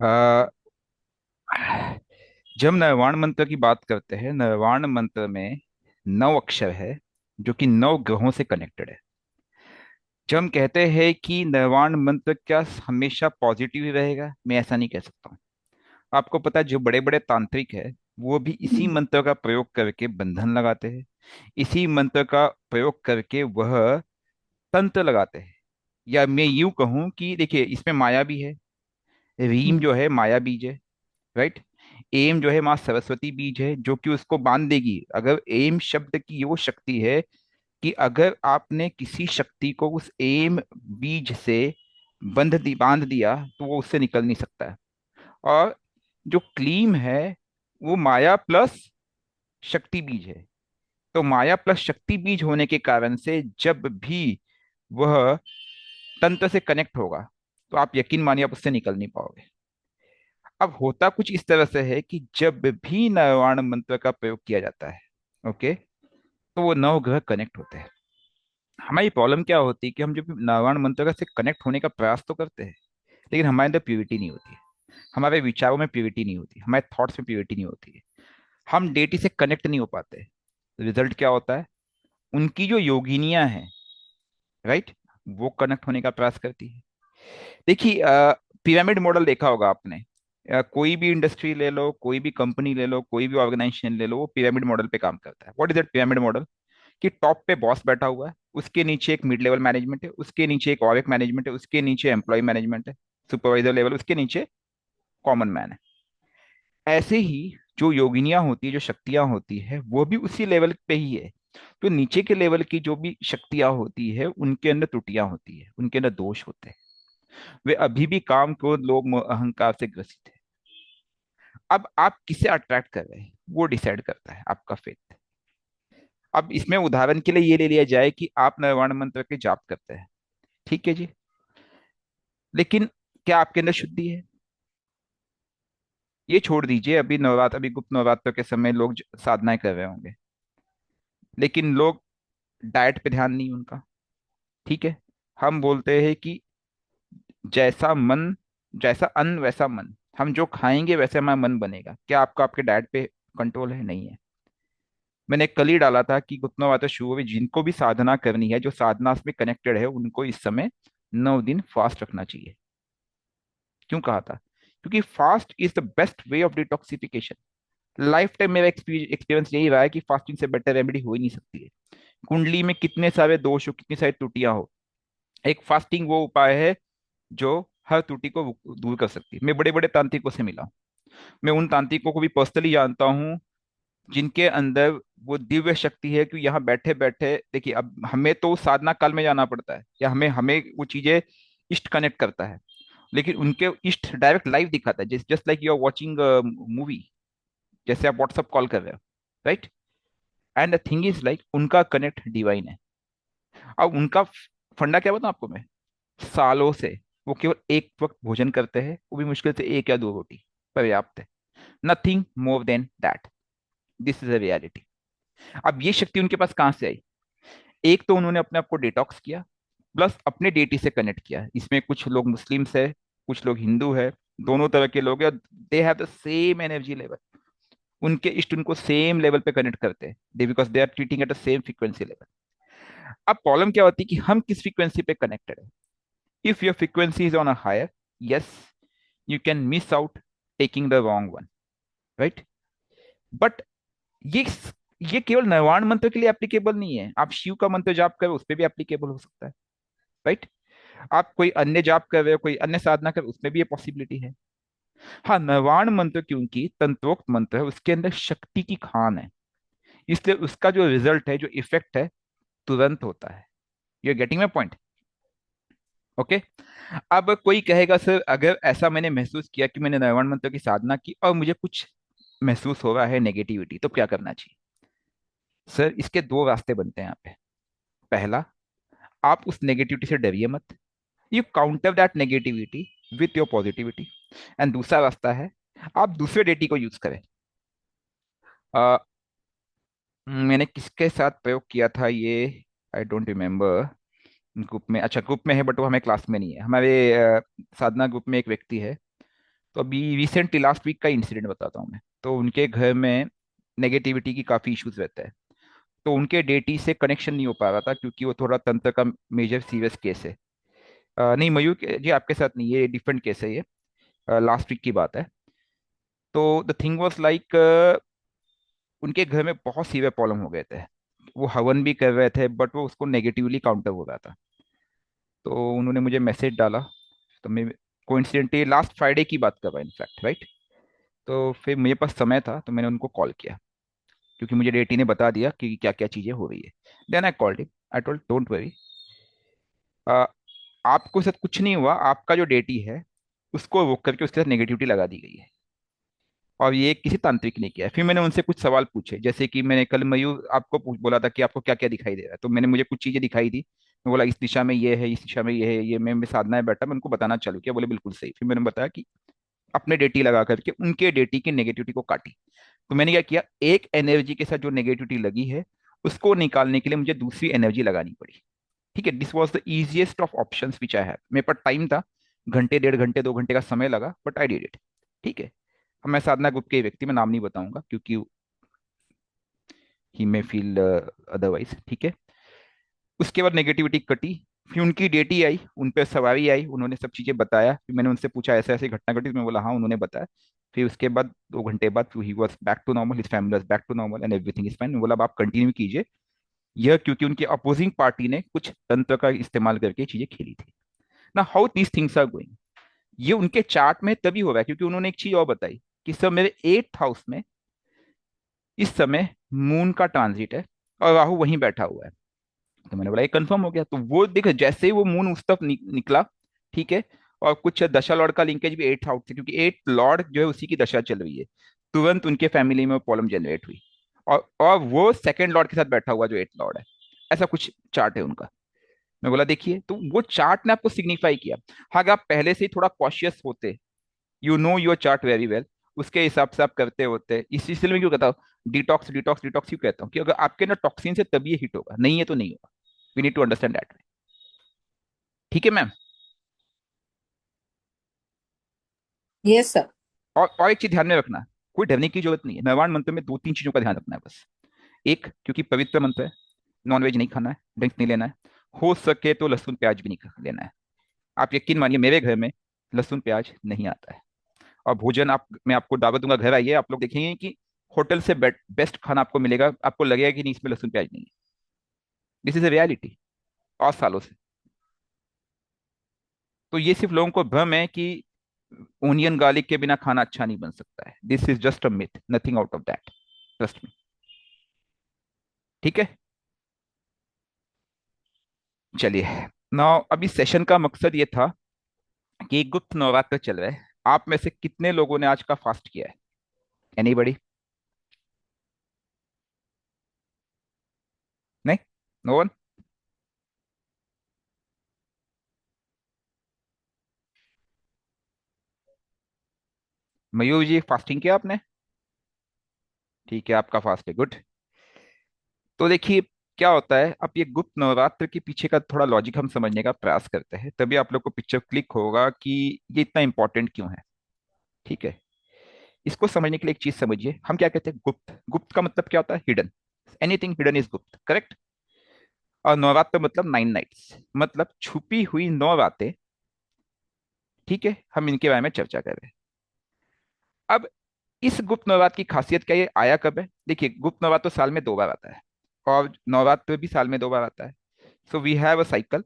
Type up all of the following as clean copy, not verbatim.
अ, जब नरवाण मंत्र की बात करते हैं, नरवाण मंत्र में 9 अक्षर है जो कि 9 ग्रहों से कनेक्टेड है। जब हम कहते हैं कि नरवाण मंत्र क्या हमेशा पॉजिटिव ही रहेगा, मैं ऐसा नहीं कह सकता हूँ। आपको पता है, जो बड़े बड़े तांत्रिक है वो भी इसी हम्म। मंत्र का प्रयोग करके बंधन लगाते हैं। इसी मंत्र का प्रयोग करके वह तंत्र लगाते हैं। या मैं यूं कहूं कि देखिए, इसमें माया भी है। रीम हम्म। जो है माया बीज है, राइट। एम जो है माँ सरस्वती बीज है, जो कि उसको बांध देगी। अगर एम शब्द की वो शक्ति है कि अगर आपने किसी शक्ति को उस एम बीज से बांध दिया तो वो उससे निकल नहीं सकता है। और जो क्लीम है वो माया प्लस शक्ति बीज है। तो माया प्लस शक्ति बीज होने के कारण से जब भी वह तंत्र से कनेक्ट होगा तो आप यकीन मानिए आप उससे निकल नहीं पाओगे। अब होता कुछ इस तरह से है कि जब भी नरवाण मंत्र का प्रयोग किया जाता है, ओके, तो वो 9 ग्रह कनेक्ट होते हैं। हमारी प्रॉब्लम क्या होती है कि हम जब नरवाण मंत्र का से कनेक्ट होने का प्रयास तो करते हैं, लेकिन हमारे अंदर प्योरिटी नहीं होती है। हमारे विचारों में प्योरिटी नहीं होती, हमारे थॉट्स में प्योरिटी नहीं होती है। हम डेटी से कनेक्ट नहीं हो पाते। रिजल्ट क्या होता है? उनकी जो योगिनियां हैं, राइट, वो कनेक्ट होने का प्रयास करती है। देखिए, पिरामिड मॉडल देखा होगा आपने। कोई भी इंडस्ट्री ले लो, कोई भी कंपनी ले लो, कोई भी ऑर्गेनाइजेशन ले लो, वो पिरामिड मॉडल पे काम करता है। What is that pyramid model? कि टॉप पे बॉस बैठा हुआ है, उसके नीचे एक मिड लेवल मैनेजमेंट है, उसके नीचे एक और एक मैनेजमेंट है, उसके नीचे एम्प्लॉय मैनेजमेंट है, सुपरवाइजर लेवल, उसके नीचे कॉमन मैन है। ऐसे ही जो योगिनियां होती है, जो शक्तियां होती है, वो भी उसी लेवल पे ही है। तो नीचे के लेवल की जो भी शक्तियां होती है उनके अंदर त्रुटियां होती है, उनके अंदर दोष होते हैं। वे अभी भी काम, क्रोध, लोभ, मोह, अहंकार से ग्रसित है। अब आप किसे अट्रैक्ट कर रहे हैं वो डिसाइड करता है आपका फेथ। अब इसमें उदाहरण के लिए ये ले लिया जाए कि आप नरवाण मंत्र के जाप करते हैं, ठीक है जी, लेकिन क्या आपके अंदर शुद्धि है? ये छोड़ दीजिए, अभी नवरात्र, अभी गुप्त नवरात्र के समय लोग साधनाएं कर रहे होंगे, लेकिन लोग डाइट पे ध्यान नहीं उनका, ठीक है। हम बोलते हैं कि जैसा मन, जैसा अन्न वैसा मन। हम जो खाएंगे वैसे हमारा मन बनेगा। क्या आपका आपके डाइट पे कंट्रोल है? नहीं है। मैंने कल ही डाला था कि घुटनों वाते शुरू हुई, जिनको भी साधना करनी है, जो साधना में कनेक्टेड है, उनको इस समय 9 दिन फास्ट रखना चाहिए। क्यों कहा था? क्योंकि fast is the best way of detoxification. Life time मेरा एक्सपीरियंस यही रहा है कि फास्टिंग से बेटर रेमेडी हो ही नहीं सकती है। कुंडली में कितने सारे दोष हो, कितनी सारी त्रुटियां हो, एक फास्टिंग वो उपाय है जो हर त्रुटि को दूर कर सकती है। मैं बड़े बड़े तांत्रिकों से मिला हूं। मैं उन तांत्रिकों को भी पर्सनली जानता हूँ जिनके अंदर वो दिव्य शक्ति है कि यहाँ बैठे बैठे, देखिए, अब हमें तो साधना काल में जाना पड़ता है, या हमें हमें वो चीजें इष्ट कनेक्ट करता है, लेकिन उनके इष्ट डायरेक्ट लाइव दिखाता है, just like you are watching movie, जैसे आप व्हाट्सअप कॉल कर रहे हो, right. And the thing is like उनका कनेक्ट डिवाइन है। अब उनका फंडा क्या बताऊं आपको मैं? सालों से वो केवल एक वक्त भोजन करते हैं, वो भी मुश्किल से एक या दो रोटी, पर्याप्त है। Nothing more than that. This is a reality. अब ये शक्ति उनके पास कहां से आई? एक तो उन्होंने अपने आप को डिटॉक्स किया, प्लस अपने डेटी से कनेक्ट किया। इसमें कुछ लोग मुस्लिम्स है, कुछ लोग हिंदू है, दोनों तरह के लोग हैं। They have the same energy level. उनके इष्ट उनको सेम लेवल पे कनेक्ट करते हैं, they because they are treating at the same frequency level. अब प्रॉब्लम क्या होती है कि हम किस फ्रीक्वेंसी पे कनेक्टेड है। If your frequency is on a higher, yes, you can miss out taking the wrong one, right. But ये ये केवल नरवाण मंत्र के लिए एप्लीकेबल नहीं है। आप शिव का मंत्र जाप करो, उस पर भी एप्लीकेबल हो सकता है, राइट। आप कोई अन्य जाप कर रहे हो, कोई अन्य साधना कर, उसमें भी ये पॉसिबिलिटी है। हाँ, नरवाण मंत्र क्योंकि तंत्रोक्त मंत्र है, उसके अंदर शक्ति की खान है, इसलिए उसका जो रिजल्ट है, जो इफेक्ट है, तुरंत होता है। You are getting my point? Okay. अब कोई कहेगा सर, अगर ऐसा मैंने महसूस किया कि मैंने नरवाण मंत्र की साधना की और मुझे कुछ महसूस हो रहा है नेगेटिविटी, तो क्या करना चाहिए? सर, इसके दो रास्ते बनते हैं यहाँ पे। पहला, आप उस नेगेटिविटी से डरिए मत। You counter that negativity with your positivity. And दूसरा रास्ता है, आप दूसरे डेटी को यूज करें। अ, मैंने किसके साथ प्रयोग किया था ये, आई डोंट रिमेम्बर। ग्रुप में, अच्छा ग्रुप में है बट वो हमें क्लास में नहीं है। हमारे साधना ग्रुप में एक व्यक्ति है, तो अभी रिसेंटली लास्ट वीक का इंसिडेंट बताता हूँ मैं। तो उनके घर में नेगेटिविटी की काफ़ी इश्यूज रहता है। तो उनके डेटी से कनेक्शन नहीं हो पा रहा था, क्योंकि वो थोड़ा तंत्र का मेजर सीरियस केस है। नहीं मयूर जी, आपके साथ नहीं, ये डिफरेंट केस है ये। लास्ट वीक की बात है। तो द थिंग वॉज लाइक, उनके घर में बहुत सीवियर प्रॉब्लम हो गए थे। वो हवन भी कर रहे थे, बट वो उसको नेगेटिवली काउंटर हो रहा था। तो उन्होंने मुझे मैसेज डाला। तो मैं कोइंसिडेंटली लास्ट फ्राइडे की बात कर रहा हूँ इनफैक्ट, राइट। तो फिर मेरे पास समय था, तो मैंने उनको कॉल किया, क्योंकि मुझे डेटी ने बता दिया कि क्या क्या चीज़ें हो रही है। Then I called him. I told don't worry, आपको साथ कुछ नहीं हुआ, आपका जो डेटी है उसको वो करके उसके साथ नेगेटिविटी लगा दी गई है। और ये किसी तांत्रिक ने किया है। फिर मैंने उनसे कुछ सवाल पूछे, जैसे कि मैंने कल मयूर आपको बोला था कि आपको क्या क्या दिखाई दे रहा है, तो मैंने मुझे कुछ चीजें दिखाई दी। मैं बोला इस दिशा में ये है, इस दिशा में ये है, ये मैं साधना है बैठा, मैं उनको बताना चालू किया। बोले बिल्कुल सही। फिर मैंने बताया कि अपने डेटी लगा करके उनके डेटी की नेगेटिविटी को काटी। तो मैंने क्या किया, एक एनर्जी के साथ जो नेगेटिविटी लगी है उसको निकालने के लिए मुझे दूसरी एनर्जी लगानी पड़ी। ठीक है, this was the easiest of options which I have. मेरे पास टाइम था, घंटे, 1.5 घंटे, 2 घंटे का समय लगा, बट आई डिड इट। ठीक है। अब मैं साधना ग्रुप के व्यक्ति में नाम नहीं बताऊंगा, क्योंकि ही मे फील अदरवाइज। ठीक है। उसके बाद नेगेटिविटी कटी। फिर उनकी डेटी आई, उन पर सवारी आई, उन्होंने सब चीज़ें बताया। फिर मैंने उनसे पूछा ऐसे ऐसे घटना घटी, तो मैं बोला हाँ, उन्होंने बताया। फिर उसके बाद 2 घंटे बाद ही was back to normal, his family was back to normal and everything is fine. मैं बोला अब आप कंटिन्यू कीजिए। यह क्योंकि उनके अपोजिंग पार्टी ने कुछ तंत्र का इस्तेमाल करके चीजें खेली थी। ना how these things are going, ये उनके चार्ट में तभी हो रहा है क्योंकि उन्होंने एक चीज और बताई कि सर मेरे 8th हाउस में इस समय मून का ट्रांजिट है और राहु वहीं बैठा हुआ है। तो मैंने बोला ये कंफर्म हो गया। तो वो देख, जैसे ही वो मून उस तरफ निकला, ठीक है, और कुछ दशा लॉर्ड का लिंकेज भी 8th हाउस से, क्योंकि 8th लॉर्ड जो है उसी की दशा चल रही है, तुरंत उनके फैमिली में प्रॉब्लम जनरेट हुई। और वो सेकंड लॉर्ड के साथ बैठा हुआ जो 8th लॉर्ड है, ऐसा कुछ चार्ट है उनका। मैं बोला देखिए, तो वो चार्ट ने आपको सिग्निफाई किया। हाँ, अगर आप पहले से ही थोड़ा कॉशियस होते, you know your chart very well, उसके हिसाब से आप करते होते। इसी इसलिए मैं क्यों कहता हूँ डिटॉक्स डिटॉक्स डिटॉक्स, क्यों कहता हूँ कि अगर आपके ना टॉक्सिन से तभी ये हिट होगा, नहीं है तो नहीं होगा। We need to understand that. ठीक है मैम। Yes sir. और एक चीज ध्यान में रखना, कोई डरने की जरूरत नहीं है। मेहरबान मंत्र में 2-3 चीजों का ध्यान रखना है बस। एक, क्योंकि पवित्र मंत्र है, नॉनवेज नहीं खाना है, ड्रिंक्स नहीं लेना है, हो सके तो लहसुन प्याज भी नहीं लेना है। आप यकीन मानिए मेरे घर में लहसुन प्याज नहीं आता है। और भोजन, आप, मैं आपको दावत दूंगा, घर आइए, आप लोग देखेंगे कि होटल से बेस्ट खाना आपको मिलेगा, आपको लगेगा कि नहीं इसमें लहसुन प्याज नहीं है। दिस इज अ रियलिटी, और सालों से। तो ये सिर्फ लोगों को भ्रम है कि ओनियन गार्लिक के बिना खाना अच्छा नहीं बन सकता है। This is just a myth, nothing out of that, trust me. ठीक है। चलिए, नाउ अभी सेशन का मकसद ये था कि गुप्त नवरात्र चल रहे हैं। आप में से कितने लोगों ने आज का फास्ट किया है? एनीबडी? नहीं, नो वन। मयूर जी, फास्टिंग किया आपने? ठीक है, आपका फास्ट है, गुड। तो देखिए क्या होता है, अब ये गुप्त नवरात्र के पीछे का थोड़ा लॉजिक हम समझने का प्रयास करते हैं, तभी आप लोग को पिक्चर क्लिक होगा कि ये इतना इंपॉर्टेंट क्यों है। ठीक है। इसको समझने के लिए एक चीज समझिए, हम क्या कहते हैं, गुप्त। गुप्त का मतलब क्या होता है? हिडन। एनीथिंग हिडन इज गुप्त, करेक्ट। और नवरात्र मतलब 9 नाइट्स, मतलब छुपी हुई 9 रातें। ठीक है, हम इनके बारे में चर्चा कर रहे हैं। अब इस गुप्त नवरात्र की खासियत क्या है, ये आया कब है? देखिए, गुप्त नवरात्र तो साल में 2 बार आता है, और नवरात्र भी साल में 2 बार आता है। So we have a cycle,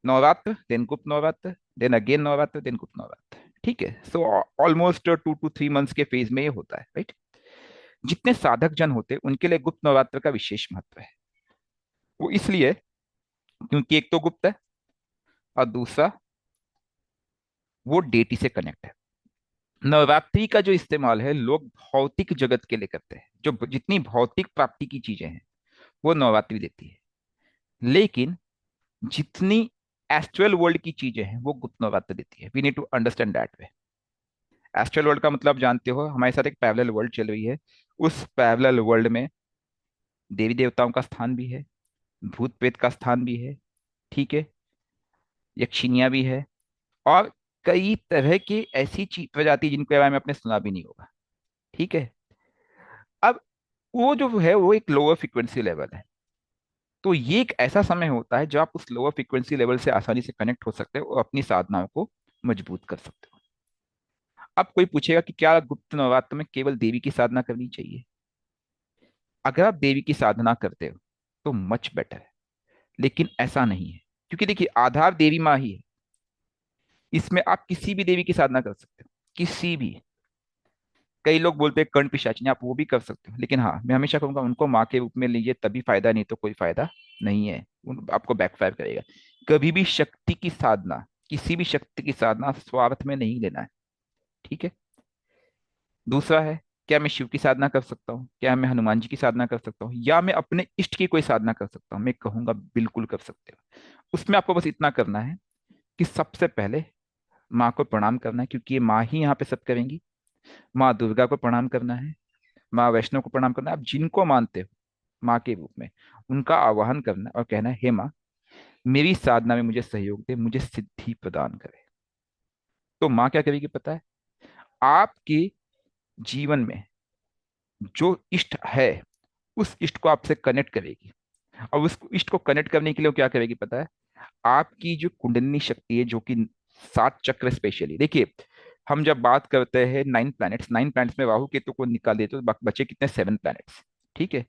Navratra then Gupt Navratra, then again Navratra, then Gupt Navratra. ठीक है। सो ऑलमोस्ट 2 to 3 मंथ्स के फेज में ये होता है, राइट। जितने साधक जन होते हैं उनके लिए गुप्त नवरात्र का विशेष महत्व है। वो इसलिए क्योंकि एक तो गुप्त है, और दूसरा वो डेटी से कनेक्ट है। नवरात्रि का जो इस्तेमाल है लोग भौतिक जगत के लिए करते हैं, जो जितनी भौतिक प्राप्ति की चीजें हैं वो नवरात्रि देती है। लेकिन जितनी एस्ट्रल वर्ल्ड की चीजें हैं वो गुप्त नवरात्र देती है। We need to understand that way. Astral world का मतलब जानते हो, हमारे साथ एक पैरेलल वर्ल्ड चल रही है। उस पैरेलल वर्ल्ड में देवी देवताओं का स्थान भी है, भूत प्रेत का स्थान भी है, ठीक है, यक्षिनिया भी है, और कई तरह की ऐसी चीज प्रजाति जिनके बारे में आपने सुना भी नहीं होगा। ठीक है। अब वो जो है वो एक लोअर फ्रिक्वेंसी लेवल है। तो ये एक ऐसा समय होता है जब आप उस लोअर फ्रिक्वेंसी लेवल से आसानी से कनेक्ट हो सकते हो और अपनी साधनाओं को मजबूत कर सकते हो। अब कोई पूछेगा कि क्या गुप्त नवरात्र में केवल देवी की साधना करनी चाहिए? अगर आप देवी की साधना करते हो तो मच बेटर है, लेकिन ऐसा नहीं है। क्योंकि देखिए, आधार देवी माँ ही है। इसमें आप किसी भी देवी की साधना कर सकते हो, किसी भी। कई लोग बोलते हैं कर्ण पिशाचिनी, आप वो भी कर सकते हो, लेकिन हाँ, मैं हमेशा कहूंगा उनको माँ के रूप में लीजिए, तभी फायदा, नहीं तो कोई फायदा नहीं है। आपको बैकफायर करेगा। कभी भी शक्ति की साधना, किसी भी शक्ति की साधना स्वार्थ में नहीं लेना है। ठीक है। दूसरा है, क्या मैं शिव की साधना कर सकता हूँ, क्या मैं हनुमान जी की साधना कर सकता हूँ, या मैं अपने इष्ट की कोई साधना कर सकता हूँ? मैं कहूंगा बिल्कुल कर सकते हो। उसमें आपको बस इतना करना है कि सबसे पहले माँ को प्रणाम करना है, क्योंकि ये माँ ही यहाँ पे सब करेंगी। माँ दुर्गा को प्रणाम करना है, माँ वैष्णव को प्रणाम करना है। आप जिनको मानते हो माँ के रूप में, उनका आवाहन करना है और कहना है, हे माँ, मेरी साधना में मुझे सहयोग दे, मुझे सिद्धि प्रदान करे। तो माँ क्या करेगी पता है? आपके जीवन में जो इष्ट है, उस इष्ट को आपसे कनेक्ट करेगी। और उस इष्ट को कनेक्ट करने के लिए वो क्या करेगी पता है? आपकी जो कुंडलिनी शक्ति है, जो कि 7 चक्र, स्पेशली देखिए, हम जब बात करते हैं 9 प्लैनेट्स, 9 प्लैनेट्स में राहु केतु को निकाल देते तो बचे कितने? 7 प्लैनेट्स। ठीक है।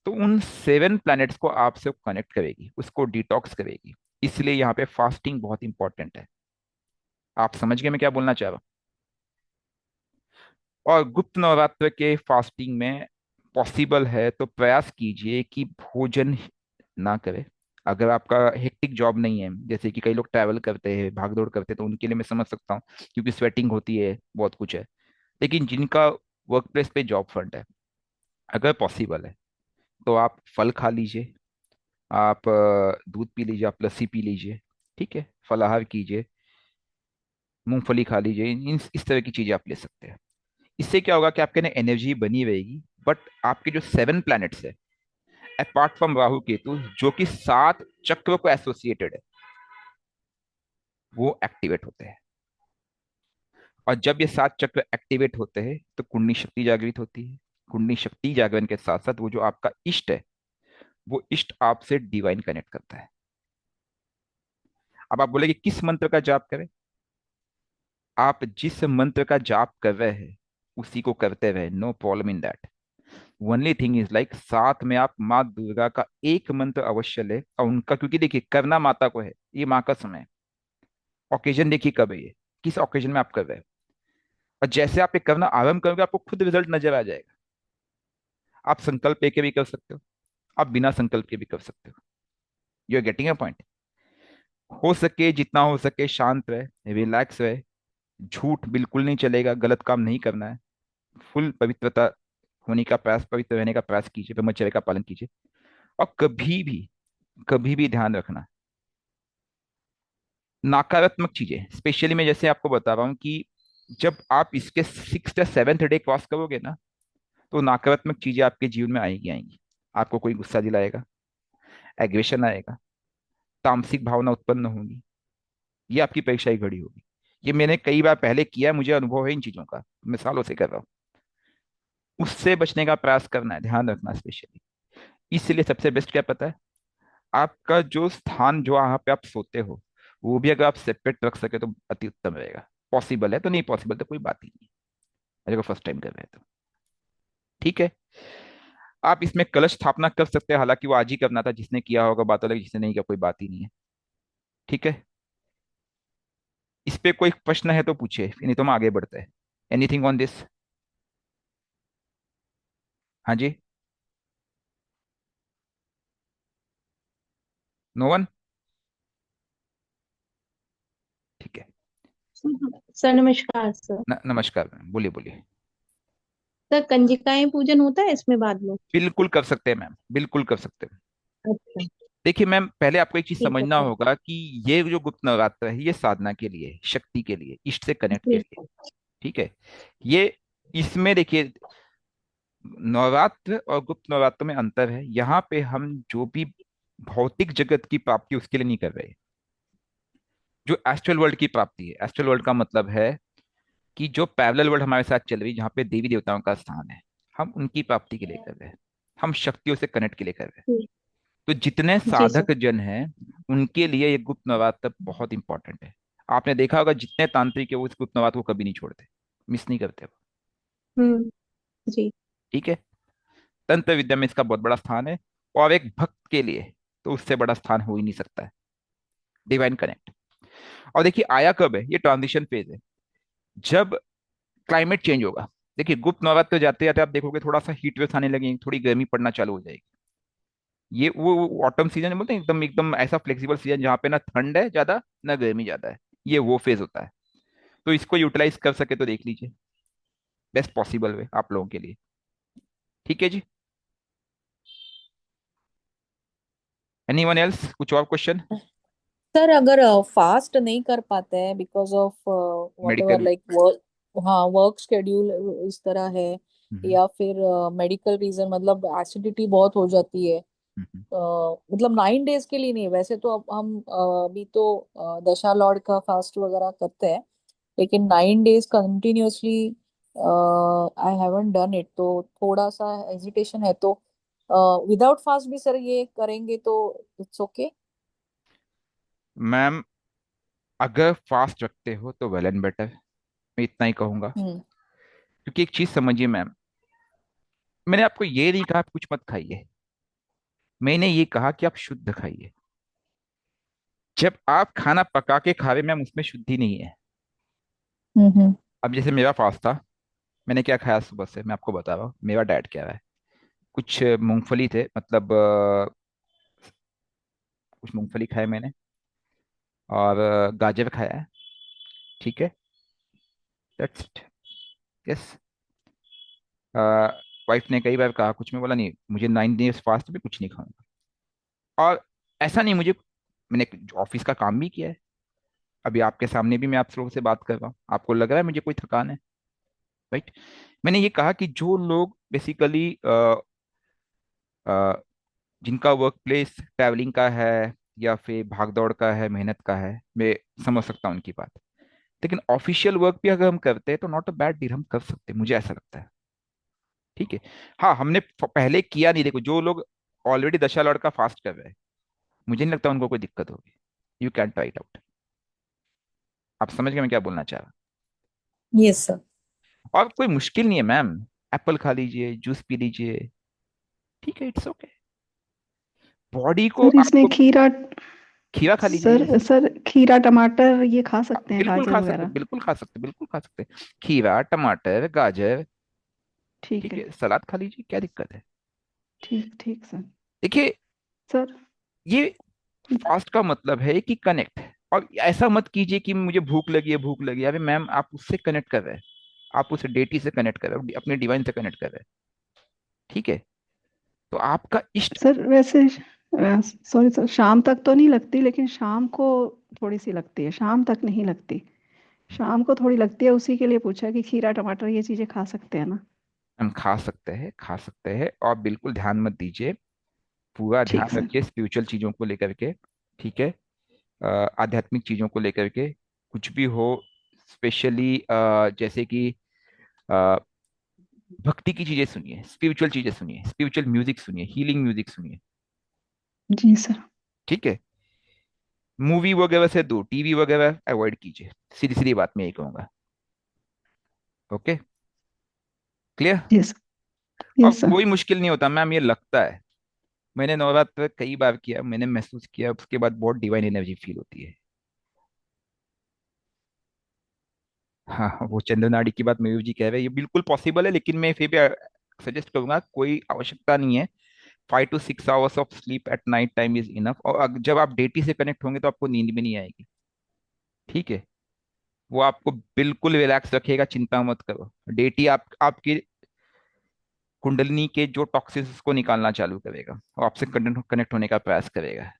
तो उन 7 प्लैनेट्स को आपसे कनेक्ट करेगी, उसको डिटॉक्स करेगी। इसलिए यहाँ पे फास्टिंग बहुत इंपॉर्टेंट है। आप समझ गए मैं क्या बोलना चाह रहा हूँ? और गुप्त नवरात्र के फास्टिंग में पॉसिबल है तो प्रयास कीजिए कि भोजन ना करें। अगर आपका हेक्टिक जॉब नहीं है, जैसे कि कई लोग ट्रैवल करते हैं, भाग दौड़ करते हैं, तो उनके लिए मैं समझ सकता हूँ, क्योंकि स्वेटिंग होती है, बहुत कुछ है। लेकिन जिनका वर्क प्लेस पे जॉब फ्रंट है, अगर पॉसिबल है तो आप फल खा लीजिए, आप दूध पी लीजिए, आप लस्सी पी लीजिए। ठीक है। फलाहार कीजिए, मूंगफली खा लीजिए, इस तरह की चीजें आप ले सकते हैं। इससे क्या होगा कि आपके ना एनर्जी बनी रहेगी, बट आपके जो 7 प्लैनेट्स है, अपार्ट फ्रॉम राहु केतु, जो कि 7 चक्रों को एसोसिएटेड है, वो एक्टिवेट होते हैं। और जब ये 7 चक्र एक्टिवेट होते हैं तो कुंडली शक्ति जागृत होती है। कुंडली शक्ति जागरण के साथ साथ वो जो आपका इष्ट है, वो इष्ट आपसे डिवाइन कनेक्ट करता है। अब आप बोले कि किस मंत्र का जाप करें? आप जिस मंत्र का जाप कर रहे हैं उसी को करते रहे, no problem in that. Only thing is like, साथ में आप माँ दुर्गा का एक मंत्र अवश्य ले, और उनका, क्योंकि देखिए करना माता को है, ये माँ का समय है। ओकेजन देखिए कब है ये, किस ओकेजन में आप कर रहे हो। और जैसे आप ये करना आरंभ करोगे, आपको खुद रिजल्ट नजर आ जाएगा। आप संकल्प लेके भी कर सकते हो, आप बिना संकल्प के भी कर सकते हो। You are getting a point. हो सके जितना हो सके शांत रहे, रिलैक्स रहे। झूठ बिल्कुल नहीं चलेगा, गलत काम नहीं करना है। फुल पवित्रता होने का प्रयास, पवित्र रहने का प्रयास कीजिए, ब्रह्मचर्य का पालन कीजिए। और कभी भी ध्यान रखना, नकारात्मक चीजें, स्पेशली मैं जैसे आपको बता रहा हूँ कि जब आप इसके 6th या 7th डे क्रॉस करोगे ना, तो नकारात्मक चीजें आपके जीवन में आएगी आएंगी। आपको कोई गुस्सा दिलाएगा, एग्रेशन आएगा, तामसिक भावना उत्पन्न होगी। ये आपकी परीक्षा की घड़ी होगी। ये मैंने कई बार पहले किया है, मुझे अनुभव है इन चीजों का, मैं सालों से कर रहा हूँ। उससे बचने का प्रयास करना है, ध्यान रखना स्पेशली। इसलिए सबसे बेस्ट क्या पता है? आपका जो स्थान, जो वहां पे आप सोते हो, वो भी अगर आप सेपरेट रख सके तो अति उत्तम रहेगा। पॉसिबल है तो, नहीं पॉसिबल तो कोई बात ही नहीं, अगर फर्स्ट टाइम कर रहे हैं तो। ठीक है। आप इसमें कलश स्थापना कर सकते हैं, हालांकि वो आज ही करना था, जिसने किया होगा बात अलग, जिसने नहीं किया कोई बात ही नहीं है। ठीक है। इस पे कोई प्रश्न है तो पूछिए, नहीं तो हम आगे बढ़ते हैं। Anything on this? हाँ जी। No one? ठीक है। सर नमस्कार सर। नमस्कार मैम, बोलिए बोलिए। सर कंजिकाएं पूजन होता है इसमें बाद में? बिल्कुल कर सकते हैं मैम, बिल्कुल कर सकते हैं। अच्छा। देखिए मैम, पहले आपको एक चीज ठीक है समझना सर। होगा कि ये जो गुप्त नवरात्र है, ये साधना के लिए, शक्ति के लिए, इष्ट से कनेक्ट के जी लिए। सर। ठीक है। ये, इसमें देखिए, नवरात्र और गुप्त नवरात्र में अंतर है। यहाँ पे हम जो भी भौतिक जगत की प्राप्ति, उसके लिए नहीं कर रहे। जो एस्ट्रल वर्ल्ड की प्राप्ति है, एस्ट्रल वर्ल्ड का मतलब है कि जो पैरेलल वर्ल्ड हमारे साथ चल रही है, जहाँ पे देवी देवताओं का स्थान है, हम उनकी प्राप्ति के लिए कर रहे हैं, हम शक्तियों से कनेक्ट के लिए कर रहे हैं। जी। तो जितने जी सर। साधक जन हैं, उनके लिए ये गुप्त नवरात्र बहुत इंपॉर्टेंट है। आपने देखा होगा जितने तांत्रिक है वो इस गुप्त नवरात्र को कभी नहीं छोड़ते, मिस नहीं करते वो। हम्म। जी। ठीक है। तंत्र विद्या में इसका बहुत बड़ा स्थान है, और एक भक्त के लिए तो उससे बड़ा स्थान हो ही नहीं सकता है, डिवाइन कनेक्ट। और देखिए आया कब है, ये ट्रांजिशन फेज है, जब क्लाइमेट चेंज होगा। देखिए गुप्त नवरात्र जाते जाते आप देखोगे थोड़ा सा हीट वेव्स आने लगेंगे, थोड़ी गर्मी पड़ना चालू हो जाएगी। ये वो ऑटम सीजन बोलते हैं, एकदम एकदम ऐसा फ्लेक्सिबल सीजन जहाँ पे ना ठंड है ज्यादा, ना गर्मी ज्यादा है। ये वो फेज होता है। तो इसको यूटिलाइज कर सके तो देख लीजिए, बेस्ट पॉसिबल वे आप लोगों के लिए। ठीक है जी। एनीवन एल्स, कुछ और क्वेश्चन? सर अगर फास्ट नहीं कर पाते हैं because of what ever medical. Like work, हाँ वर्क शेड्यूल इस तरह है, हम्म। या फिर मेडिकल रीजन, मतलब एसिडिटी बहुत हो जाती है, हम्म। मतलब 9 डेज के लिए नहीं, वैसे तो अब हम अभी तो दशा लॉर्ड का फास्ट वगैरह करते हैं, लेकिन 9 days continuously I haven't done it, तो थोड़ा सा हेजिटेशन है, तो विदाउट फास्ट भी सर ये करेंगे तो इट्स ओके? मैम, अगर फास्ट रखते हो तो वेल एंड बेटर, मैं इतना ही कहूंगा। हम्म। क्योंकि एक चीज समझिए मैम, मैंने आपको ये नहीं कहा आप कुछ मत खाइए, मैंने ये कहा कि आप शुद्ध खाइए। जब आप खाना पका के खा रहे मैम, उसमें शुद्धि नहीं है। हम्म। अब जैसे मेरा फास्ट था, मैंने क्या खाया सुबह से मैं आपको बता रहा हूँ, मेरा डाइट क्या है। कुछ मूंगफली थे, मतलब कुछ मूंगफली खाए मैंने, और गाजर खाया है। ठीक है, दैट्स इट। यस। वाइफ ने कई बार कहा कुछ, मैं बोला नहीं, मुझे 9 डेज फास्ट भी कुछ नहीं खाऊंगा। और ऐसा नहीं मुझे, मैंने ऑफिस का काम भी किया है। अभी आपके सामने भी मैं आप लोगों से बात कर रहा हूँ, आपको लग रहा है मुझे कोई थकान है? राइट। मैंने ये कहा कि जो लोग बेसिकली जिनका वर्क प्लेस ट्रैवलिंग का है, या फिर भाग दौड़ का है, मेहनत का है, मैं समझ सकता हूँ उनकी बात। लेकिन ऑफिशियल वर्क भी अगर हम करते हैं तो नॉट अ बैड डील, हम कर सकते हैं, मुझे ऐसा लगता है। ठीक है। हाँ, हमने पहले किया नहीं, देखो जो लोग ऑलरेडी दशा लॉर्ड का फास्ट कर रहे हैं, मुझे नहीं लगता उनको कोई दिक्कत होगी। You can try it out. आप समझ गए मैं क्या बोलना चाह रहा यस सर। हूँ। और कोई मुश्किल नहीं है मैम, एप्पल खा लीजिए, जूस पी लीजिए, ठीक है, इट्स ओके। बॉडी को सर इसमें आपको, खीरा, खीरा खा लीजिए। सर खीरा टमाटर ये खा सकते हैं, बिल्कुल गाजर खा सकते, वगैरह? बिल्कुल खा सकते, बिल्कुल खा सकते। खीरा, टमाटर, गाजर, ठीक ठीक है। है, सलाद खा लीजिए, क्या दिक्कत है? ठीक ठीक सर। देखिए, सर। ये फास्ट का मतलब है कि कनेक्ट। और ऐसा मत कीजिए कि मुझे भूख लगी है, भूख लगी है। अरे मैम, आप उससे कनेक्ट कर रहे हैं, आप उस डेटी से कनेक्ट कर रहे हो, अपने डिवाइन से कनेक्ट कर रहे हैं। ठीक है। तो आपका इष्ट। सर वैसे सॉरी सर, शाम तक तो नहीं लगती, लेकिन शाम को थोड़ी सी लगती है, शाम तक नहीं लगती। शाम को थोड़ी लगती है, उसी के लिए पूछा कि खीरा टमाटर ये चीजें खा सकते हैं ना? हम खा सकते हैं, खा सकते हैं, और बिल्कुल ध्यान मत दीजिए, पूरा ठीक ध्यान सर। रखिए स्पिरिचुअल चीजों को लेकर के। ठीक है। आध्यात्मिक चीजों को लेकर के कुछ भी हो, स्पेशली जैसे कि अ, भक्ति की चीजें सुनिए, स्पिरिचुअल चीजें सुनिए, स्पिरिचुअल म्यूजिक सुनिए, हीलिंग म्यूजिक सुनिए। जी सर। ठीक है। मूवी वगैरह से दूर, टीवी वगैरह अवॉइड कीजिए, सीधी सीधी बात मैं यही कहूंगा। Okay, clear. यस। और यस सर। कोई मुश्किल नहीं होता मैम, ये लगता है। मैंने नवरात्र कई बार किया, मैंने महसूस किया, उसके बाद बहुत डिवाइन एनर्जी फील होती है। हाँ हाँ, वो चंद्रनाड़ी की बात मयूर जी कह रहे हैं, ये बिल्कुल पॉसिबल है, लेकिन मैं फिर भी सजेस्ट करूंगा, कोई आवश्यकता नहीं है। 5 to 6 hours of sleep at night time is enough. और जब आप डेटी से कनेक्ट होंगे तो आपको नींद भी नहीं आएगी। ठीक है। वो आपको बिल्कुल रिलैक्स रखेगा, चिंता मत करो। डेटी आपकी कुंडलिनी के जो टॉक्सिन्स को निकालना चालू करेगा, और आपसे कनेक्ट कनेक्ट होने का प्रयास करेगा।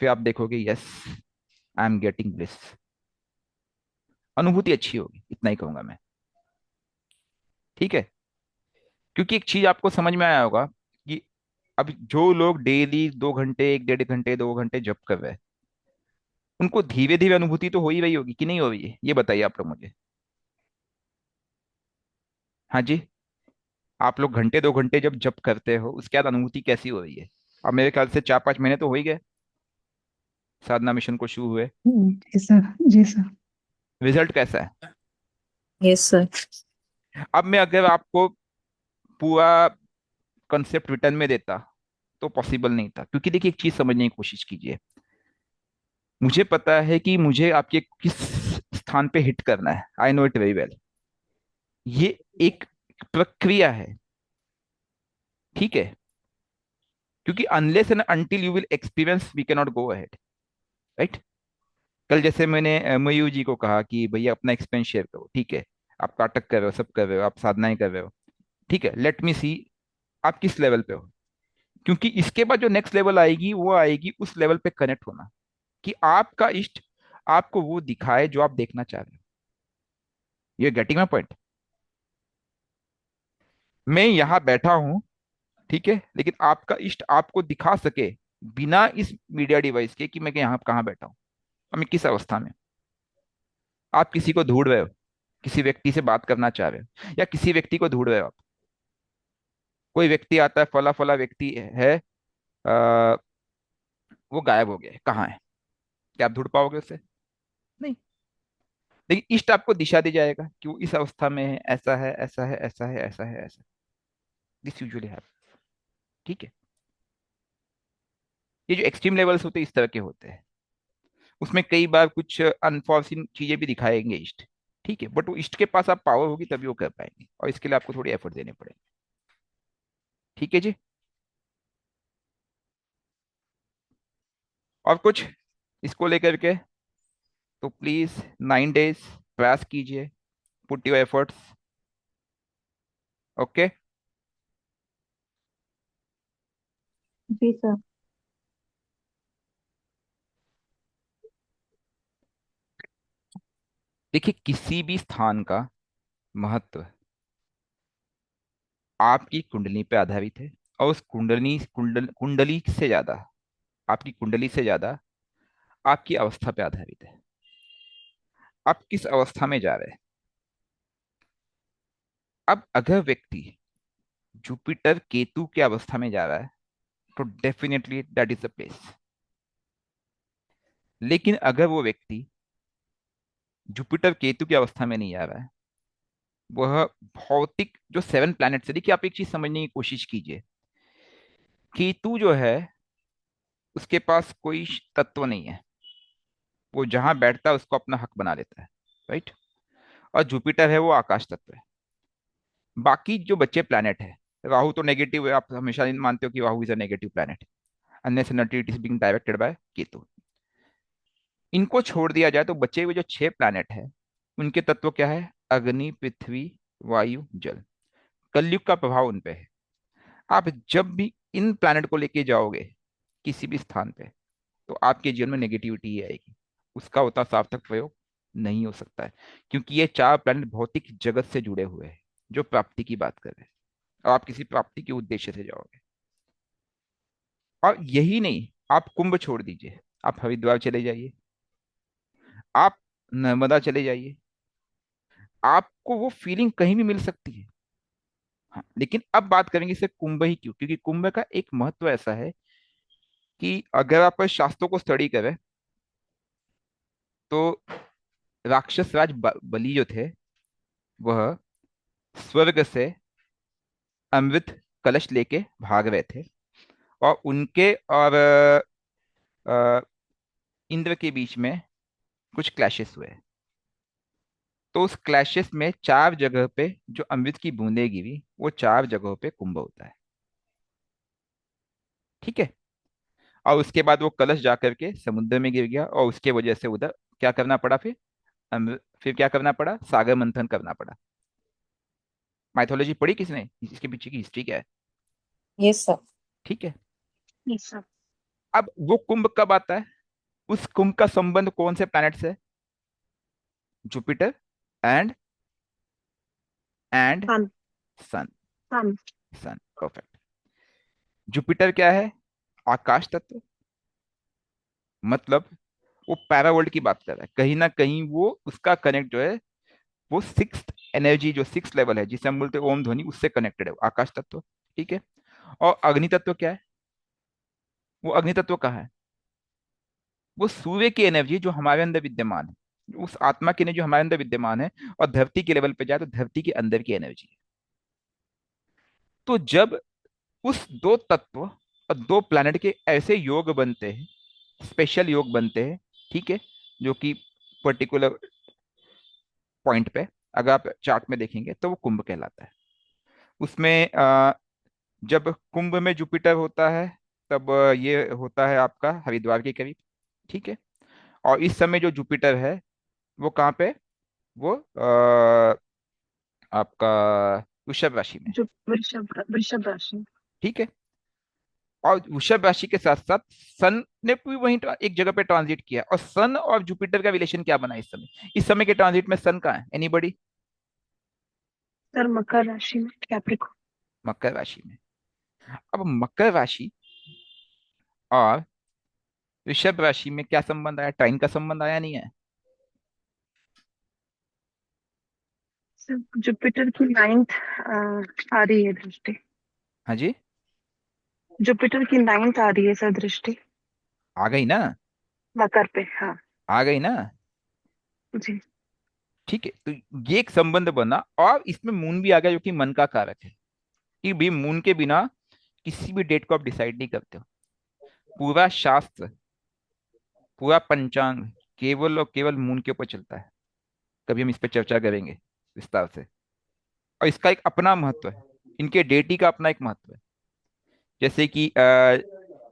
फिर आप देखोगे, yes, I am getting bliss. अनुभूति अच्छी होगी, इतना ही कहूंगा मैं। ठीक है। क्योंकि एक चीज आपको समझ में आया होगा कि अब जो लोग डेली 2 घंटे, 1 1.5 घंटे, 2 घंटे जप कर रहे हैं, उनको धीरे धीरे अनुभूति तो हो ही रही होगी कि नहीं हो रही है, ये बताइए आप लोग मुझे। हाँ जी। आप लोग घंटे 2 घंटे जब जप करते हो उसके बाद अनुभूति कैसी हो रही है? अब मेरे ख्याल से 4-5 महीने तो हो ही गए साधना मिशन को शुरू हुए। जी सर, जी सर। रिजल्ट कैसा है? Yes sir. अब मैं अगर आपको पूरा कंसेप्ट रिटर्न में देता तो पॉसिबल नहीं था, क्योंकि देखिए एक चीज समझने की कोशिश कीजिए। मुझे पता है कि मुझे आपके किस स्थान पे हिट करना है, I know it very well. ये एक प्रक्रिया है, ठीक है? क्योंकि unless and until you will experience we can not go ahead, right? कल जैसे मैंने मयूर जी को कहा कि भैया अपना एक्सपीरियंस शेयर करो, ठीक है? आप नाटक कर रहे हो, सब कर रहे हो, आप साधनाएं कर रहे हो, ठीक है, लेट मी सी आप किस लेवल पे हो। क्योंकि इसके बाद जो नेक्स्ट लेवल आएगी वो आएगी उस लेवल पे कनेक्ट होना, कि आपका इष्ट आपको वो दिखाए जो आप देखना चाह रहे हो। ये गेटिंग माई पॉइंट? मैं यहाँ बैठा हूँ, ठीक है, लेकिन आपका इष्ट आपको दिखा सके बिना इस मीडिया डिवाइस के कि मैं यहाँ कहाँ बैठा हूँ, और मैं किस अवस्था में। आप किसी को ढूंढ रहे हो, किसी व्यक्ति से बात करना चाह रहे हो, या किसी व्यक्ति को ढूंढ रहे हो आप। कोई व्यक्ति आता है, फला फला व्यक्ति है, आ, वो गायब हो गया है, कहाँ है? क्या आप ढूंढ पाओगे उसे? नहीं। लेकिन इष्ट आपको दिशा दे जाएगा कि वो इस अवस्था में है, ऐसा है, ऐसा है, ऐसा है, ऐसा है, ऐसा। दिस यूजुअली है, ठीक है? ये जो एक्सट्रीम लेवल्स होते हैं इस तरह के होते हैं। उसमें कई बार कुछ अनफॉर्सिन चीजें भी दिखाएंगे इष्ट, ठीक है, बट वो इष्ट के पास आप पावर होगी तभी वो कर पाएंगे, और इसके लिए आपको थोड़ी एफर्ट देने पड़ेंगे। ठीक है जी। और कुछ इसको लेकर के? तो प्लीज 9 डेज प्रयास कीजिए, पुट योर एफर्ट्स। ओके। जी सर। देखिए किसी भी स्थान का महत्व आपकी कुंडली पे आधारित है, और उस कुंडली से ज्यादा, आपकी कुंडली से ज्यादा आपकी अवस्था पे आधारित है। आप किस अवस्था में जा रहे हैं? अब अगर व्यक्ति जुपिटर केतु की अवस्था में जा रहा है तो definitely that is the place. लेकिन अगर वो व्यक्ति जुपिटर केतु की अवस्था में नहीं आ रहा है, वह भौतिक जो 7 प्लैनेट्स है, देखिए आप एक चीज समझने की कोशिश कीजिए। केतु जो है उसके पास कोई तत्व नहीं है, वो जहां बैठता है उसको अपना हक बना लेता है, राइट? और जुपिटर है वो आकाश तत्व है। बाकी जो बच्चे प्लैनेट है, राहु तो नेगेटिव है, आप हमेशा मानते हो कि Rahu is a negative planet, unless and until it is being directed by Ketu. इनको छोड़ दिया जाए तो बचे हुए जो 6 प्लैनेट है उनके तत्व क्या है? अग्नि, पृथ्वी, वायु, जल। कलयुग का प्रभाव उन पे है। आप जब भी इन प्लैनेट को लेके जाओगे किसी भी स्थान पे, तो आपके जीवन में नेगेटिविटी ही आएगी, उसका उतना सार्थक प्रयोग नहीं हो सकता है। क्योंकि ये 4 प्लैनेट भौतिक जगत से जुड़े हुए हैं, जो प्राप्ति की बात कर रहे हैं, और आप किसी प्राप्ति के उद्देश्य से जाओगे। और यही नहीं, आप कुंभ छोड़ दीजिए, आप हरिद्वार चले जाइए, आप नर्मदा चले जाइए, आपको वो फीलिंग कहीं भी मिल सकती है। हाँ, लेकिन अब बात करेंगे सिर्फ कुंभ ही क्यों, क्योंकि कुंभ का एक महत्व ऐसा है कि अगर आप शास्त्रों को स्टडी करें तो राक्षस राज बलि जो थे, वह स्वर्ग से अमृत कलश लेके भाग रहे थे, और उनके और अ, इंद्र के बीच में कुछ क्लैशेस हुए। तो उस क्लैशेस में 4 जगह पे जो अमृत की बूंदें गिरी, वो 4 जगहों पे कुंभ होता है, ठीक है? और उसके बाद वो कलश जाकर के समुद्र में गिर गया, और उसके वजह से उधर क्या करना पड़ा फिर? फिर क्या करना पड़ा? सागर मंथन करना पड़ा। माइथोलॉजी पढ़ी किसने? इसके पीछे की हिस्ट्री क्या है? Yes sir. ठीक है। Yes sir. अब वो कुंभ कब आता है? उस कुंभ का संबंध कौन से प्लैनेट से है? Jupiter and and sun. Sun. Sun. Sun, perfect. Jupiter क्या है? आकाश तत्व। मतलब वो पैरावर्ल्ड की बात कर रहा है। कहीं ना कहीं वो उसका कनेक्ट जो है वो सिक्स एनर्जी, जो सिक्स लेवल है जिसे हम बोलते हैं ओम ध्वनि, उससे कनेक्टेड है आकाश तत्व। ठीक है। और अग्नि तत्व क्या है? वो अग्नि तत्व कहाँ है? वो सूर्य की एनर्जी जो हमारे अंदर विद्यमान है, उस आत्मा की एनर्जी जो हमारे अंदर विद्यमान है, और धरती के लेवल पे जाए तो धरती के अंदर की एनर्जी है। तो जब उस दो तत्व और दो प्लैनेट के ऐसे योग बनते हैं, स्पेशल योग बनते हैं, ठीक है, जो कि पर्टिकुलर पॉइंट पे अगर आप चार्ट में देखेंगे तो वो कुंभ कहलाता है। उसमें जब कुंभ में जुपिटर होता है तब ये होता है आपका हरिद्वार के करीब। ठीक है। और इस समय जो जुपिटर है वो कहाँ पे? वो आपका वृषभ राशि में। जो वृषभ वृषभ राशि। ठीक है। और वृषभ राशि के साथ साथ सन ने भी वहीं एक जगह पे ट्रांजिट किया, और सन और जुपिटर का रिलेशन क्या बना इस समय? इस समय के ट्रांजिट में सन कहाँ है? एनीबडी? सर मकर राशि में, कैप्रिकॉर्न। मकर राशि में। अब मकर राशि और वृषभ राशि में क्या संबंध आया? ट्राइन का संबंध आया नहीं है? सर जुपिटर की नाइन्थ आ रही है दृष्टि। हाँ जी। जुपिटर की नाइन्थ आ रही है सर दृष्टि। आ गई ना? मकर पे, हाँ। आ गई ना? जी। ठीक है, तो ये एक संबंध बना, और इसमें मून भी आ गया जो कि मन का कारक है। कि भी मून के बिना किसी भी डेट को आप डिसाइड नहीं करते हो। पूरा शास्त्र, पूरा पंचांग केवल और केवल मून के ऊपर चलता है। कभी हम इस पर चर्चा करेंगे विस्तार से। और इसका एक अपना महत्व है, इनके डेटी का अपना एक महत्व है। जैसे कि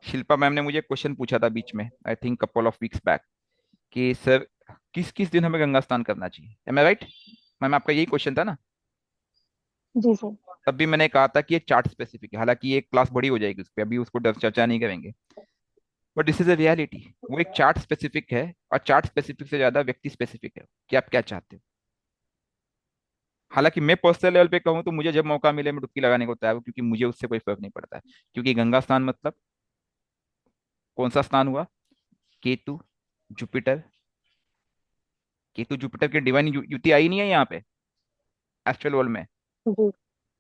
शिल्पा मैम ने मुझे क्वेश्चन पूछा था बीच में, I think couple of weeks back, कि सर किस किस दिन हमें गंगा स्नान करना चाहिए। एम आई राइट मैम? आपका यही क्वेश्चन था ना? जी सर। तब भी मैंने कहा था कि ये चार्ट स्पेसिफिक है, हालांकि ये क्लास बड़ी हो जाएगी उस पर, अभी उसको चर्चा नहीं करेंगे। But this is a reality. वो एक चार्ट स्पेसिफिक है, और चार्ट स्पेसिफिक से ज्यादा व्यक्ति स्पेसिफिक है कि आप क्या चाहते हो। हालांकि मैं पर्सनल लेवल पे कहूँ तो मुझे जब मौका मिले मैं डुबकी लगाने को तैयार हूँ, क्योंकि मुझे उससे कोई फर्क नहीं पड़ता है। क्योंकि गंगा स्नान मतलब कौन सा स्नान हुआ? केतु जुपिटर, केतु जुपिटर की डिवाइन युति आई नहीं है यहाँ पे एस्ट्रल वर्ल्ड में। जी।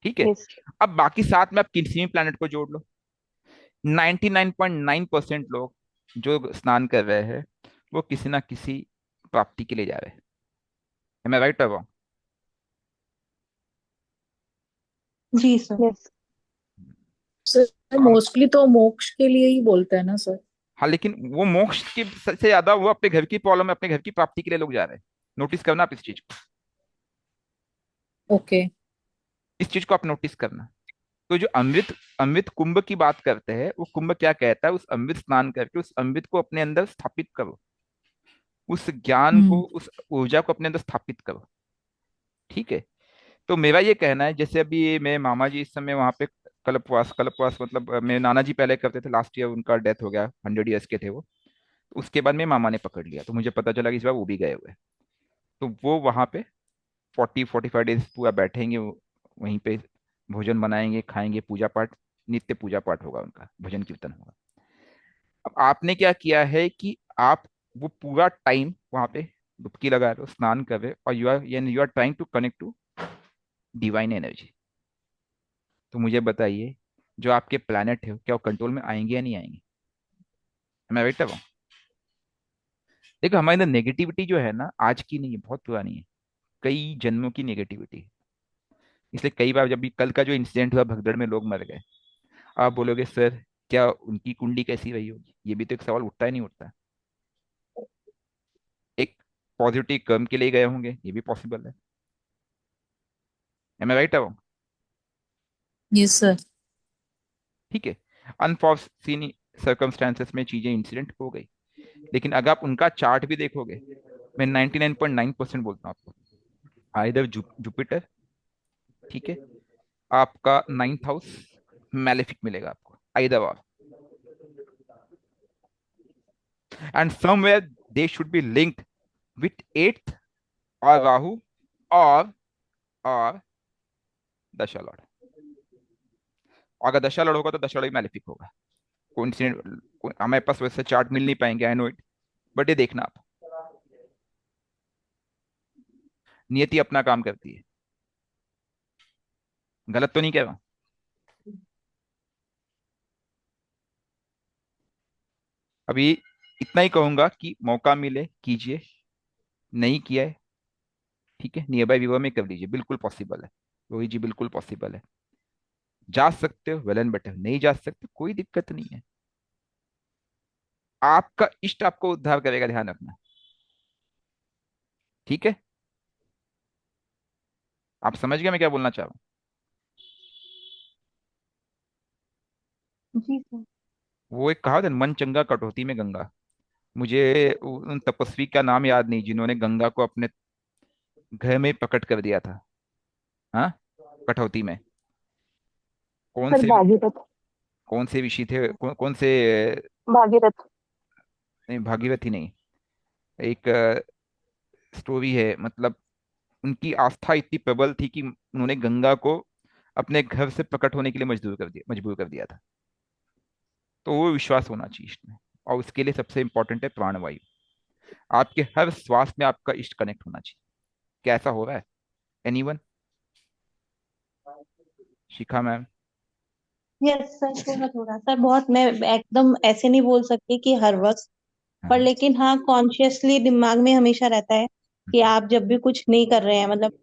ठीक है। यस। अब बाकी साथ में आप किसी भी प्लैनेट को जोड़ लो, 99.9% लोग जो स्नान कर रहे हैं वो किसी ना किसी प्राप्ति के लिए जा रहे हैं। Am I right or wrong? जी सर। यस। सर तो हम, मोस्टली तो मोक्ष के लिए ही बोलते हैं ना सर। हाँ, लेकिन वो मोक्ष की से ज्यादा वो अपने घर की प्रॉब्लम है, अपने घर की प्राप्ति के लिए लोग जा रहे हैं। नोटिस करना आप इस चीज को, ओके। इस चीज को आप नोटिस करना। तो जो अमृत, अमृत कुंभ की बात करते हैं, वो कुंभ क्या कहता है? उस अमृत स्नान करके उस अमृत को अपने अंदर स्थापित करो, उस ज्ञान को, हम्म। उस ऊर्जा को अपने अंदर स्थापित करो। ठीक है। तो मेरा ये कहना है, जैसे अभी ये मेरे मामा जी इस समय वहां पे कल्पवास, कल्पवास मतलब मेरे नाना जी पहले करते थे, लास्ट ईयर उनका डेथ हो गया, 100 ईयर्स के थे वो। तो उसके बाद मेरे मामा ने पकड़ लिया, तो मुझे पता चला कि इस बार वो भी गए हुए हैं। तो वो वहां पे 40-45 डेज पूरा बैठेंगे वहीं पे, भोजन बनाएंगे, खाएंगे, पूजा पाठ, नित्य पूजा पाठ होगा उनका, भजन कीर्तन होगा। अब आपने क्या किया है कि आप वो पूरा टाइम वहां पे डुबकी लगा रहे हो, स्नान कर रहे हो, और you are trying to connect to divine energy. तो मुझे बताइए, जो आपके प्लैनेट है क्या वो कंट्रोल में आएंगे या नहीं आएंगे? मैं वेट कर रहा हूँ। देखो, हमारे अंदर नेगेटिविटी जो है ना, आज की नहीं है, बहुत पुरानी है, कई जन्मों की नेगेटिविटी है। इसलिए कई बार जब भी कल का जो इंसिडेंट हुआ भगदड़ में लोग मर गए, आप बोलोगे सर क्या उनकी कुंडली कैसी रही होगी? ये भी तो एक सवाल उठता ही नहीं उठता। एक पॉजिटिव कर्म के लिए गए होंगे, ये भी पॉसिबल है। एम आई राइट? Yes sir. ठीक है। अनफॉर्सीन सर्कमस्टांसेस में चीजें इंसिडेंट हो गई, लेकिन अगर आप उनका चार्ट भी देखोगे, मैं 99.9% बोलता हूँ आपको, आइदर जुपिटर, ठीक है, आपका 9th हाउस मैलेफिक मिलेगा आपको, आइदर और, and somewhere they should be linked with 8th और राहु, और और दशा लॉर्ड। अगर दशा लॉर्ड होगा तो दशा लॉर्ड मैलेफिक होगा। कोइंसिडेंट हमारे पास वैसे चार्ट मिल नहीं पाएंगे, आई नो इट, बट ये देखना आप, नियति अपना काम करती है। गलत तो नहीं कह रहा हूं? अभी इतना ही कहूंगा कि मौका मिले कीजिए, नहीं किया है ठीक है, नियर बाय व्यूअर में कर लीजिए, बिल्कुल पॉसिबल है रोहित जी, बिल्कुल पॉसिबल है। जा सकते हो वेल एंड बेटर, नहीं जा सकते कोई दिक्कत नहीं है। आपका इष्ट आपको उद्धार करेगा, ध्यान रखना, ठीक है। आप समझ गए मैं क्या बोलना चाह रहा हूँ? जी सर। वो एक कहावत है, मन चंगा कटौती में गंगा। मुझे उन तपस्वी का नाम याद नहीं जिन्होंने गंगा को अपने घर में प्रकट कर दिया था। हाँ, कठौती में। कौन सर से, भागीरथ। कौन से ऋषि थे, कौन से, भागीरथ। नहीं भागीरथी नहीं, एक स्टोरी है, मतलब उनकी आस्था इतनी प्रबल थी कि उन्होंने गंगा को अपने घर से प्रकट होने के लिए मजबूर कर दिया था। तो वो विश्वास होना चाहिए इष्ट में, और उसके लिए सबसे इंपॉर्टेंट है प्राणवायु। आपके हर श्वास में आपका इष्ट कनेक्ट होना चाहिए। क्या ऐसा हो रहा है? एनीवन? शिखा मैम? यस सर, थोड़ा थोड़ा सर, बहुत मैं एकदम ऐसे नहीं बोल सकती कि हर वक्त, पर हाँ। लेकिन हाँ कॉन्शियसली दिमाग में हमेशा रहता है कि हम्म, आप जब भी कुछ नहीं कर रहे हैं, मतलब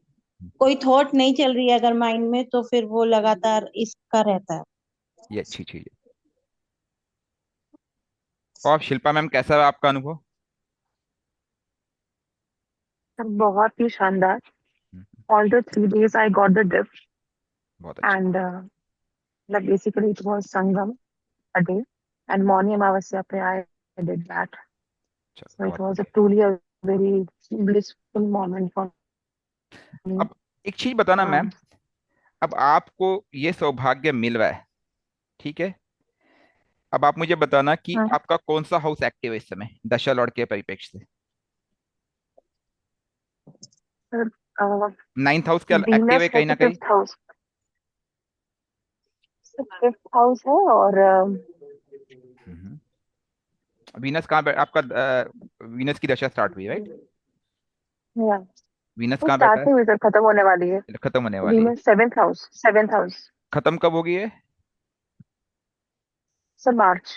कोई थॉट नहीं चल रही है अगर माइंड में, तो फिर वो लगातार इसका रहता है। ये अच्छी चीज है। और शिल्पा मैम, कैसा रहा आपका अनुभव? सर बहुत ही शानदार। हम्म, all the 3 days I got the gift बहुत अच्छा। and like basically it was Sangam a day and Morning Amavasya pe I did that. चलो So it बहुत was a बढ़िया। truly a very blissful moment for me. अब एक चीज बताना ma'am, Um, अब आपको ये सौभाग्य मिल रहा है, ठीक है। अब आप मुझे बताना कि हाँ, आपका कौन सा हाउस एक्टिव है इस समय दशा लॉर्ड के परिप्रेक्ष्य से? sir, uh, नाइन्थ हाउस क्या एक्टिव है Venus है कहीं तो ना कहीं? Fifth house. फिफ्थ हाउस है और वीनस कहाँ आपका वीनस की दशा स्टार्ट हुई राइट? या वीनस वो कहाँ बैठा स्टार्ट है? नहीं हुई सर, खत्म होने वाली है। खत्म होने वाली है। Venus seventh house, seventh house. खत्म कब होगी ये? सर मार्च,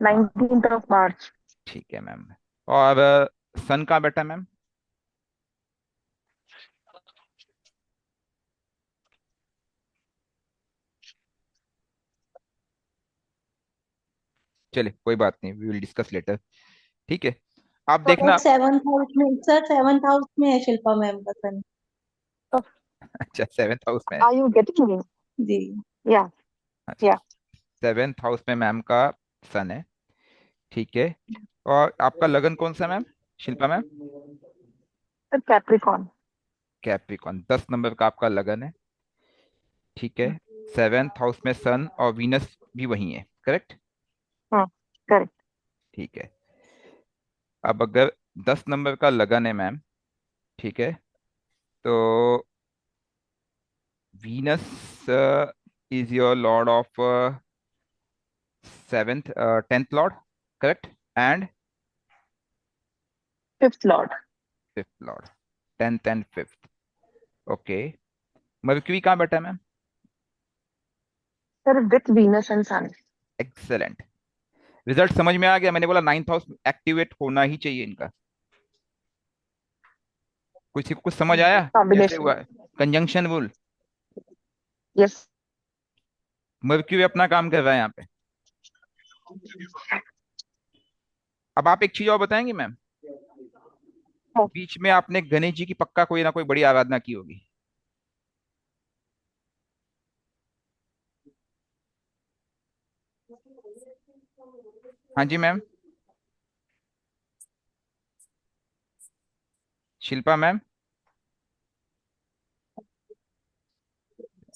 हाँ 19th of March। ठीक है मैम। और सन कहाँ बैठा है मैम? चलिए कोई बात नहीं, वी विल डिस्कस लेटर, ठीक है। आप तो वो देखना। सेवंथ हाउस में सर, सेवंथ हाउस में है शिल्पा मैम का सन। अच्छा, सेवेंथ हाउस में है। Are you getting me? जी। Yeah, अच्छा, yeah. सेवेंथ हाउस में मैम का सन है, ठीक है। और आपका लगन कौन सा ma'am, Shilpa ma'am? Sir Capricorn. Capricorn, 10 number का आपका लगन है, ठीक है। सेवेंथ हाउस में सन और वीनस भी वही है, करेक्ट? हाँ, करेक्ट। ठीक है। अब अगर 10 नंबर का लगन है मैम, ठीक है, तो Venus is your lord of seventh, tenth lord, correct, and fifth lord. Fifth lord, tenth and fifth, okay. Mercury कहाँ बैठा है ma'am? Sir with Venus and sun. Excellent, result समझ में आ गया। मैंने बोला नाइन्थ हाउस एक्टिवेट होना ही चाहिए इनका। कुछ समझ आया कैसे कॉम्बिनेशन। हुआ? Conjunction rule. यस। मर्क्यूरी अपना काम कर रहा है यहाँ पे। अब आप एक चीज और बताएंगे मैम, बीच में आपने गणेश जी की पक्का कोई ना कोई बड़ी आराधना की होगी? हाँ जी मैम, शिल्पा मैम? आप,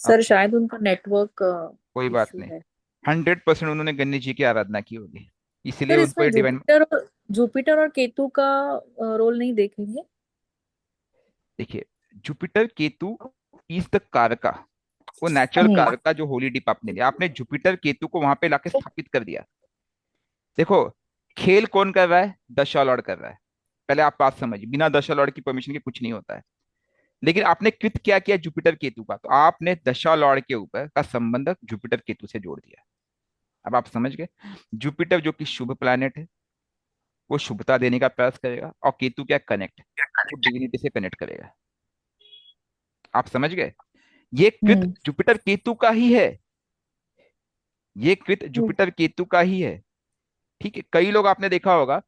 सर शायद उनका नेटवर्क कोई बात इशू नहीं, है। 100% उन्होंने गणेश जी की आराधना की होगी, इसलिए सर उनको इसमें ये डिवाइन। जुपिटर और केतु का रोल नहीं देखेंगे? देखिए, जुपिटर केतु इज द कारका, वो नेचुरल हम्म। कारका जो होली डिप आपने लिया, आपने जुपिटर केतु को वहां पे लाके स्थापित कर दिया। देखो, खेल कौन कर रहा है? दशा लॉर्ड कर रहा है। पहले आप बात समझिए, बिना दशा लॉर्ड की परमिशन के कुछ नहीं होता है। लेकिन आपने कृत क्या किया जुपिटर केतु का, तो आपने दशा लॉर्ड के ऊपर का संबंध जुपिटर केतु से जोड़ दिया। अब आप समझ गए, जुपिटर जो कि शुभ प्लैनेट है, वो शुभता देने का प्रयास करेगा, और केतु क्या, कनेक्ट, वो डिविनिटी से कनेक्ट करेगा। आप समझ गए, ये कृत हम्म जुपिटर केतु का ही है, ये कृत हम्म जुपिटर केतु का ही है। ठीक है, कई लोग आपने देखा होगा,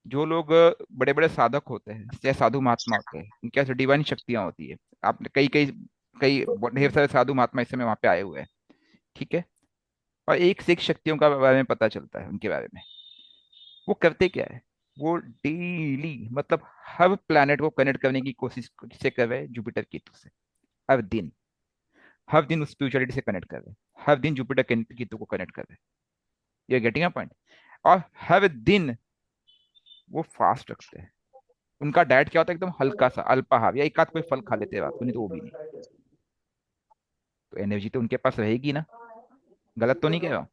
जो लोग बड़े बड़े साधक होते हैं या साधु महात्मा होते हैं, उनके पास डिवाइन शक्तियां होती है। आपने कई कई कई ढेर सारे साधु महात्मा इस समय वहां पे आए हुए हैं। ठीक है, और एक से एक शक्तियों का बारे में पता चलता है उनके बारे में। वो करते क्या है, वो डेली मतलब हर प्लैनेट को कनेक्ट करने की कोशिश से कर रहे हैं जुपिटर केतु से। हर दिन, हर दिन उस स्पिरिचुअलिटी से कनेक्ट कर रहे हैं, हर दिन जुपिटर केतु को कनेक्ट कर रहे हैं। You getting a point? और हर दिन वो फास्ट रखते हैं। उनका डाइट क्या होता है, एकदम हल्का सा अल्पाहार, या एक आध कोई फल खा लेते हैं रात को, नहीं तो वो भी नहीं। तो एनर्जी तो उनके पास रहेगी ना, गलत तो नहीं कह रहा हूं?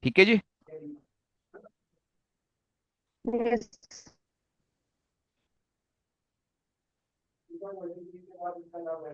ठीक है जी। Yes.